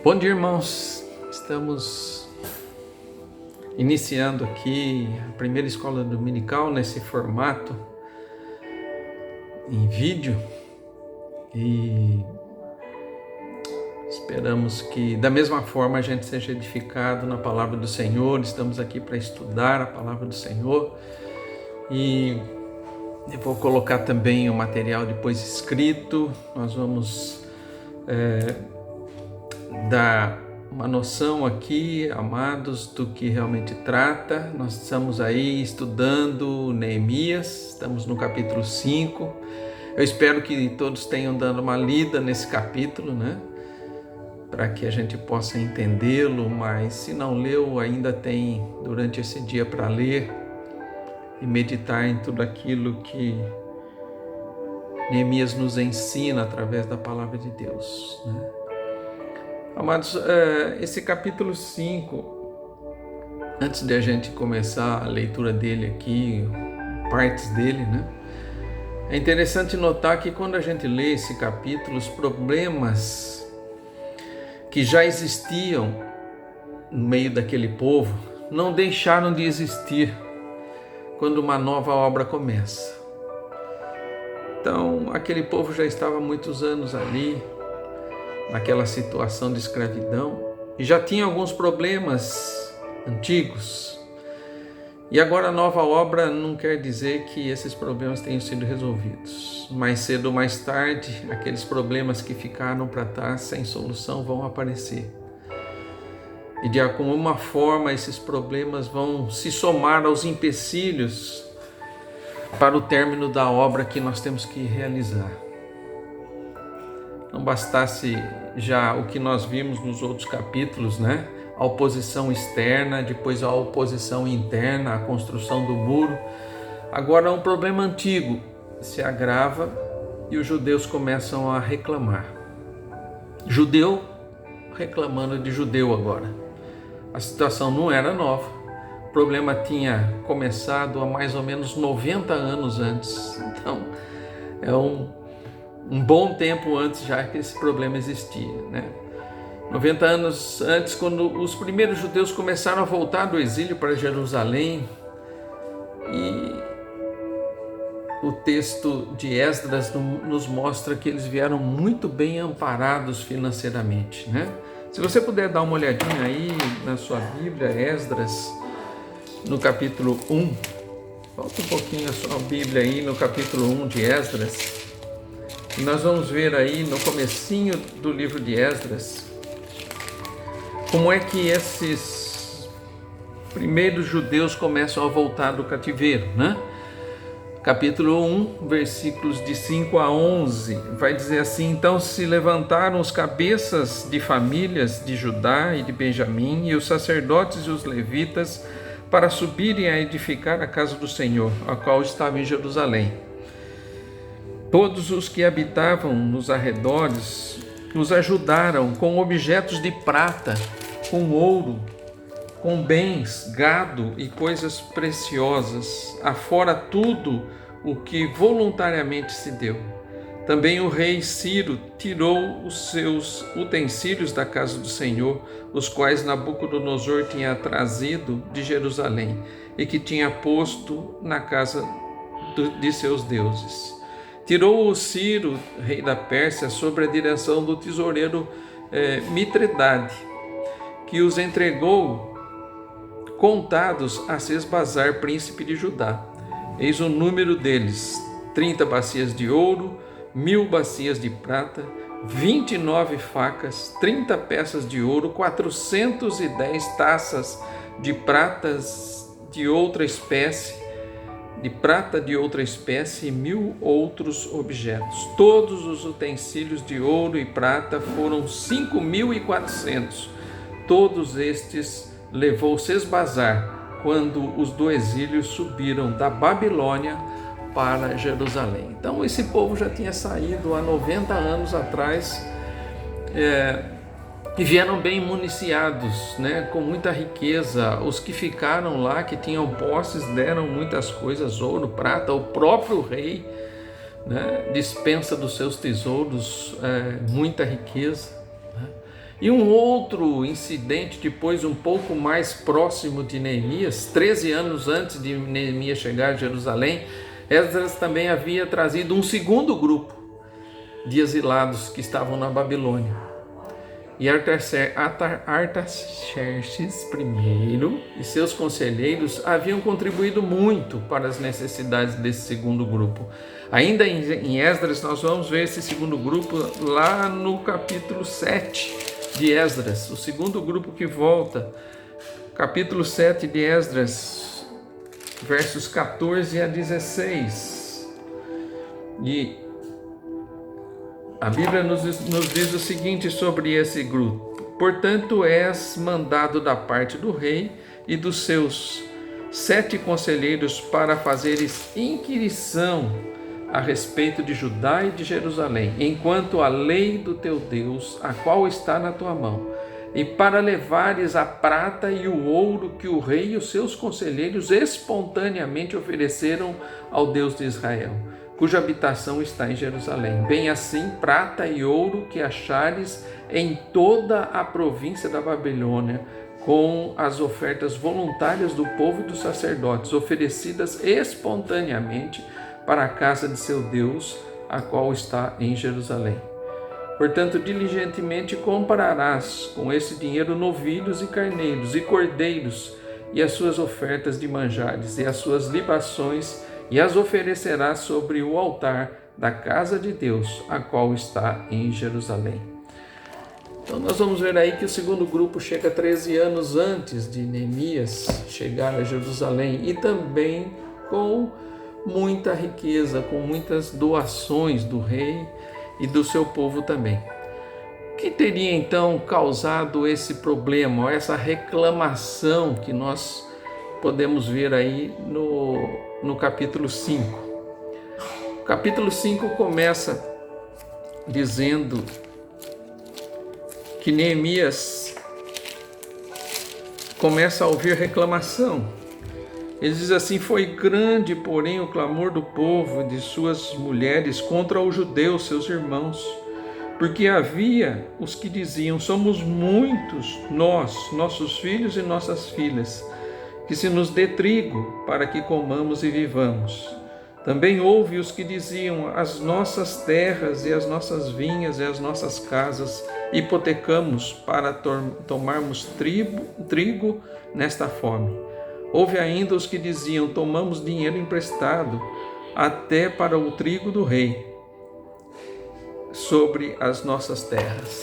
Bom dia, irmãos. Estamos iniciando aqui a primeira escola dominical nesse formato em vídeo e esperamos que da mesma forma a gente seja edificado na palavra do Senhor. Estamos aqui para estudar a palavra do Senhor e eu vou colocar também o material depois escrito. Nós vamos dar uma noção aqui, amados, do que realmente trata. Nós estamos aí estudando Neemias, estamos no capítulo 5. Eu espero que todos tenham dado uma lida nesse capítulo, né? Para que a gente possa entendê-lo, mas se não leu, ainda tem durante esse dia para ler e meditar em tudo aquilo que Neemias nos ensina através da palavra de Deus, né? Amados, esse capítulo 5, antes de a gente começar a leitura dele aqui, partes dele, né? É interessante notar que quando a gente lê esse capítulo, os problemas que já existiam no meio daquele povo não deixaram de existir quando uma nova obra começa. Então, aquele povo já estava há muitos anos ali, naquela situação de escravidão, e já tinha alguns problemas antigos. E agora a nova obra não quer dizer que esses problemas tenham sido resolvidos. Mais cedo ou mais tarde, aqueles problemas que ficaram para trás sem solução vão aparecer. E de alguma forma esses problemas vão se somar aos empecilhos para o término da obra que nós temos que realizar. Não bastasse já o que nós vimos nos outros capítulos, né? A oposição externa, depois a oposição interna, a construção do muro. Agora um problema antigo se agrava e os judeus começam a reclamar. Judeu reclamando de judeu agora. A situação não era nova. O problema tinha começado há mais ou menos 90 anos antes. Então, é um bom tempo antes já que esse problema existia, né? 90 anos antes, quando os primeiros judeus começaram a voltar do exílio para Jerusalém, e o texto de Esdras nos mostra que eles vieram muito bem amparados financeiramente, né? Se você puder dar uma olhadinha aí na sua Bíblia, Esdras, no capítulo 1, volta um pouquinho a sua Bíblia aí no capítulo 1 de Esdras, e nós vamos ver aí no comecinho do livro de Esdras como é que esses primeiros judeus começam a voltar do cativeiro, né? Capítulo 1, versículos de 5 a 11, vai dizer assim: então se levantaram os cabeças de famílias de Judá e de Benjamim e os sacerdotes e os levitas para subirem a edificar a casa do Senhor, a qual estava em Jerusalém. Todos os que habitavam nos arredores nos ajudaram com objetos de prata, com ouro, com bens, gado e coisas preciosas, afora tudo o que voluntariamente se deu. Também o rei Ciro tirou os seus utensílios da casa do Senhor, os quais Nabucodonosor tinha trazido de Jerusalém e que tinha posto na casa de seus deuses. Tirou o Ciro, rei da Pérsia, sob a direção do tesoureiro Mitredade, que os entregou contados a Sesbazar, príncipe de Judá. Eis o número deles: 30 bacias de ouro, 1000 bacias de prata, 29 facas, 30 peças de ouro, 410 taças de pratas de outra espécie, de prata de outra espécie e 1000 outros objetos. Todos os utensílios de ouro e prata foram 5.400. Todos estes levou Sesbazar quando os do exílio subiram da Babilônia para Jerusalém. Então esse povo já tinha saído há 90 anos atrás e vieram bem municiados, né, com muita riqueza. Os que ficaram lá, que tinham posses, deram muitas coisas, ouro, prata. O próprio rei, né, dispensa dos seus tesouros muita riqueza, né? E um outro incidente, depois um pouco mais próximo de Neemias, 13 anos antes de Neemias chegar a Jerusalém, Esdras também havia trazido um segundo grupo de exilados que estavam na Babilônia. E Artaxerxes I e seus conselheiros haviam contribuído muito para as necessidades desse segundo grupo. Ainda em Esdras, nós vamos ver esse segundo grupo lá no capítulo 7 de Esdras, o segundo grupo que volta, capítulo 7 de Esdras, versos 14 a 16. E a Bíblia nos diz o seguinte sobre esse grupo: portanto, és mandado da parte do rei e dos seus 7 conselheiros para fazeres inquirição a respeito de Judá e de Jerusalém, enquanto a lei do teu Deus, a qual está na tua mão, e para levares a prata e o ouro que o rei e os seus conselheiros espontaneamente ofereceram ao Deus de Israel, cuja habitação está em Jerusalém. Bem assim, prata e ouro que achares em toda a província da Babilônia, com as ofertas voluntárias do povo e dos sacerdotes, oferecidas espontaneamente para a casa de seu Deus, a qual está em Jerusalém. Portanto, diligentemente comprarás com esse dinheiro novilhos e carneiros e cordeiros, e as suas ofertas de manjares e as suas libações, e as oferecerás sobre o altar da casa de Deus, a qual está em Jerusalém. Então nós vamos ver aí que o segundo grupo chega 13 anos antes de Neemias chegar a Jerusalém, e também com muita riqueza, com muitas doações do rei e do seu povo também. O que teria então causado esse problema, essa reclamação que nós podemos ver aí no capítulo 5? O capítulo 5 começa dizendo que Neemias começa a ouvir reclamação. Ele diz assim: foi grande, porém, o clamor do povo e de suas mulheres contra os judeus, seus irmãos, porque havia os que diziam: somos muitos nós, nossos filhos e nossas filhas, que se nos dê trigo para que comamos e vivamos. Também houve os que diziam: as nossas terras e as nossas vinhas e as nossas casas hipotecamos para tomarmos trigo nesta fome. Houve ainda os que diziam: tomamos dinheiro emprestado até para o trigo do rei sobre as nossas terras.